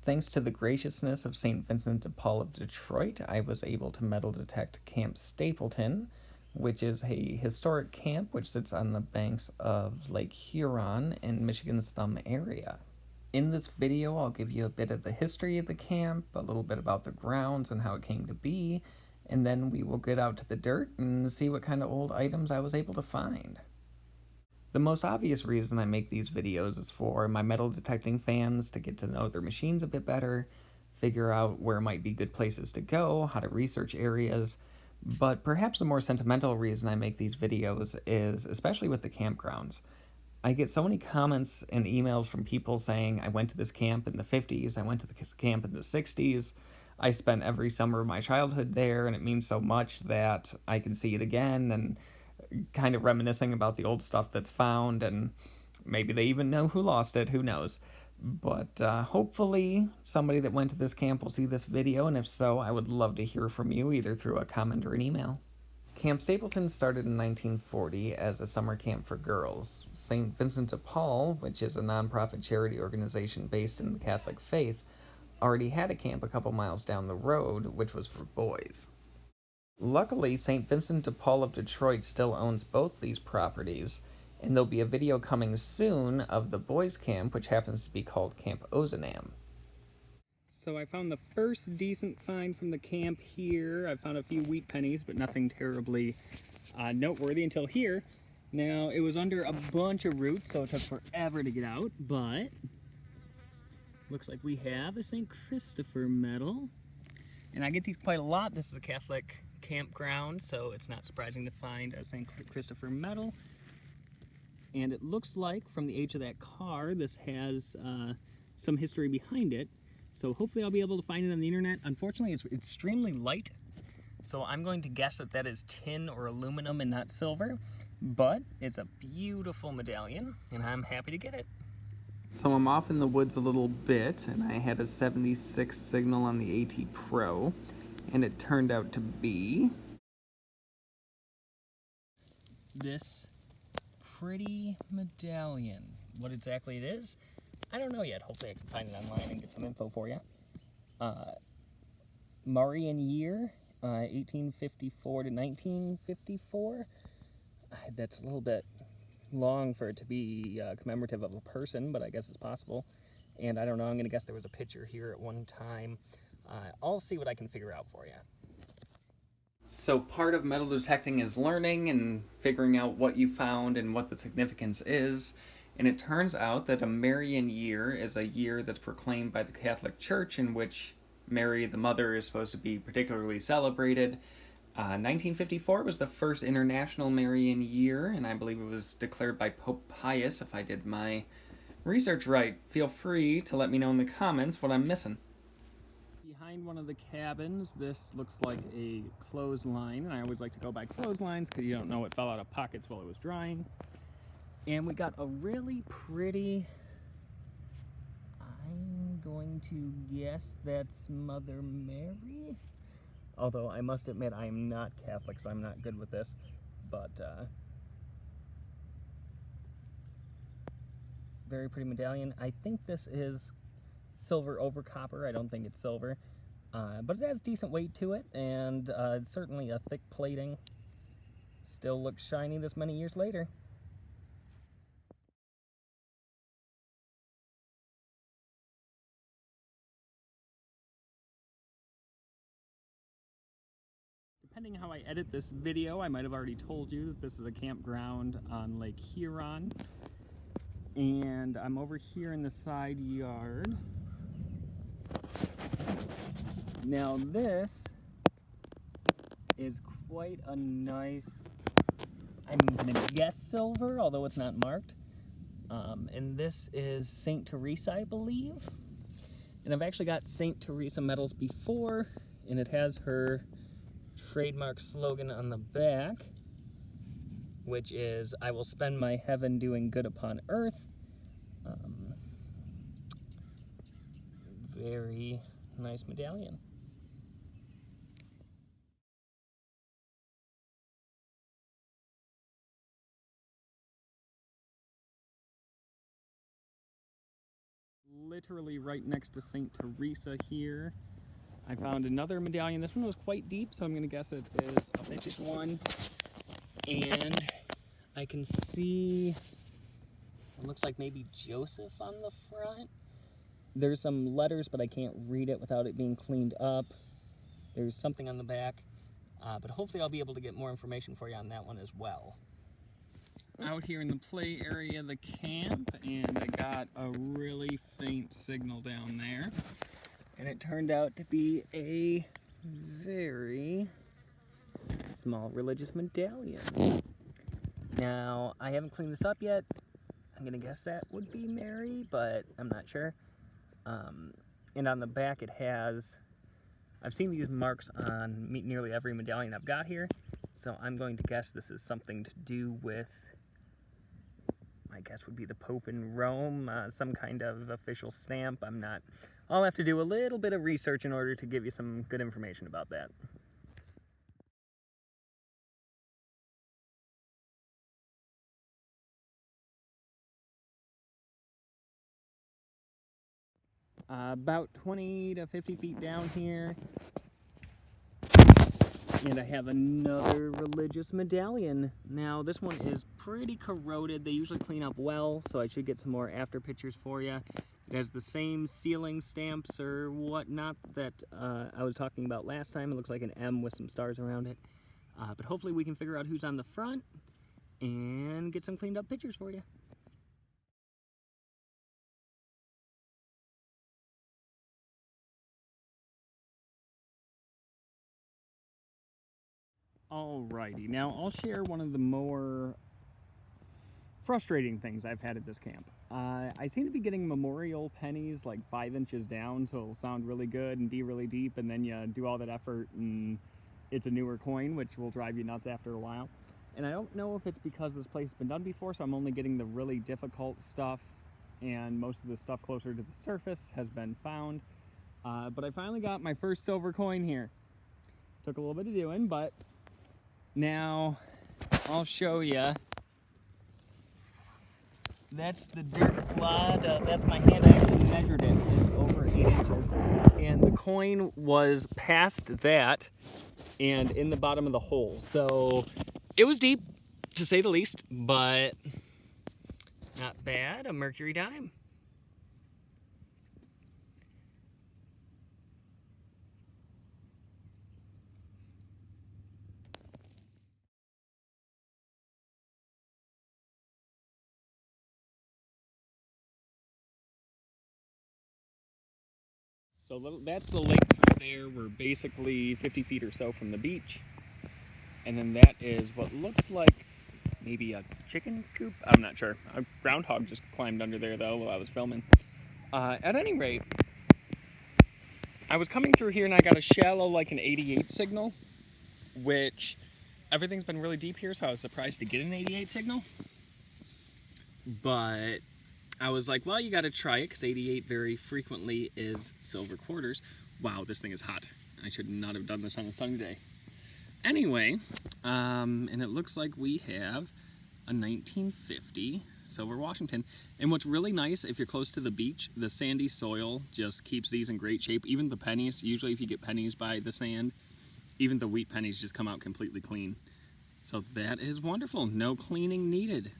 Thanks to the graciousness of St. Vincent de Paul of Detroit, I was able to metal detect Camp Stapleton, which is a historic camp which sits on the banks of Lake Huron in Michigan's Thumb area. In this video, I'll give you a bit of the history of the camp, a little bit about the grounds and how it came to be, and then we will get out to the dirt and see what kind of old items I was able to find. The most obvious reason I make these videos is for my metal detecting fans to get to know their machines a bit better, figure out where might be good places to go, how to research areas, but perhaps the more sentimental reason I make these videos is, especially with the campgrounds, I get so many comments and emails from people saying, I went to this camp in the 50s, I went to this camp in the 60s, I spent every summer of my childhood there, and it means so much that I can see it again, and kind of reminiscing about the old stuff that's found, and maybe they even know who lost it, who knows. But hopefully somebody that went to this camp will see this video, and if so, I would love to hear from you either through a comment or an email. Camp Stapleton started in 1940 as a summer camp for girls. St. Vincent de Paul, which is a nonprofit charity organization based in the Catholic faith, already had a camp a couple miles down the road, which was for boys. Luckily, St. Vincent de Paul of Detroit still owns both these properties, and there'll be a video coming soon of the boys' camp, which happens to be called Camp Ozanam. So I found the first decent find from the camp here. I found a few wheat pennies, but nothing terribly noteworthy until here. Now, it was under a bunch of roots, so it took forever to get out, but looks like we have a St. Christopher medal. And I get these quite a lot. This is a Catholic campground, so it's not surprising to find a St. Christopher medal. And it looks like, from the age of that car, this has some history behind it. So hopefully I'll be able to find it on the internet. Unfortunately, it's extremely light, so I'm going to guess that that is tin or aluminum and not silver. But it's a beautiful medallion, and I'm happy to get it. So I'm off in the woods a little bit, and I had a 76 signal on the AT Pro, and it turned out to be this pretty medallion. What exactly it is, I don't know yet. Hopefully I can find it online and get some info for you. Marian year, 1854 to 1954. That's a little bit long for it to be commemorative of a person, but I guess it's possible. And I don't know, I'm gonna guess there was a picture here at one time. I'll see what I can figure out for you. So part of metal detecting is learning and figuring out what you found and what the significance is. And it turns out that a Marian year is a year that's proclaimed by the Catholic Church in which Mary, the mother, is supposed to be particularly celebrated. 1954 was the first International Marian Year, and I believe it was declared by Pope Pius, if I did my research right. Feel free to let me know in the comments what I'm missing. Behind one of the cabins, this looks like a clothesline, and I always like to go by clotheslines because you don't know what fell out of pockets while it was drying. And we got a really pretty, I'm going to guess that's Mother Mary? Although I must admit I am not Catholic, so I'm not good with this, but very pretty medallion. I think this is silver over copper. I don't think it's silver, but it has decent weight to it, and it's certainly a thick plating. Still looks shiny this many years later. Depending how I edit this video, I might have already told you that this is a campground on Lake Huron. And I'm over here in the side yard. Now this is quite a nice, I'm gonna guess silver, although it's not marked. And this is St. Teresa, I believe. And I've actually got St. Teresa medals before, and it has her trademark slogan on the back, which is, I will spend my heaven doing good upon earth. Very nice medallion. literally right next to St. Teresa here. I found another medallion. This one was quite deep, so I'm going to guess it is a vintage one. And I can see, it looks like maybe Joseph on the front. There's some letters, but I can't read it without it being cleaned up. There's something on the back, but hopefully I'll be able to get more information for you on that one as well. Out here in the play area of the camp, and I got a really faint signal down there. And it turned out to be a very small religious medallion. Now, I haven't cleaned this up yet. I'm gonna guess that would be Mary, but I'm not sure. And on the back it has, I've seen these marks on nearly every medallion I've got here, so I'm going to guess this is something to do with, I guess would be the Pope in Rome, some kind of official stamp. I'm not, I'll have to do a little bit of research in order to give you some good information about that. About 20 to 50 feet down here, and I have another religious medallion. Now this one is pretty corroded. They usually clean up well, so I should get some more after pictures for you. It has the same sealing stamps or whatnot that I was talking about last time. It looks like an M with some stars around it. But hopefully we can figure out who's on the front and get some cleaned up pictures for you. Alrighty, now I'll share one of the more frustrating things I've had at this camp. I seem to be getting memorial pennies like 5 inches down, so it'll sound really good and be really deep, and then you do all that effort and it's a newer coin, which will drive you nuts after a while. And I don't know if it's because this place has been done before, so I'm only getting the really difficult stuff, and most of the stuff closer to the surface has been found. But I finally got my first silver coin here. Took a little bit of doing, but now I'll show you. That's the dirt clod. That's my hand. I actually measured it. It's over 8 inches. And the coin was past that and in the bottom of the hole. So it was deep, to say the least, but not bad. A mercury dime. So that's the lake right there. We're basically 50 feet or so from the beach. And then that is what looks like maybe a chicken coop? I'm not sure. A groundhog just climbed under there though while I was filming. At any rate, I was coming through here and I got a shallow, like an 88 signal, which everything's been really deep here, so I was surprised to get an 88 signal. But I was like, well, you gotta try it, because 88 very frequently is silver quarters. Wow, this thing is hot. I should not have done this on a sunny day. Anyway, and it looks like we have a 1950 silver Washington. And what's really nice, if you're close to the beach, the sandy soil just keeps these in great shape. Even the pennies, usually if you get pennies by the sand, even the wheat pennies just come out completely clean. So that is wonderful. No cleaning needed.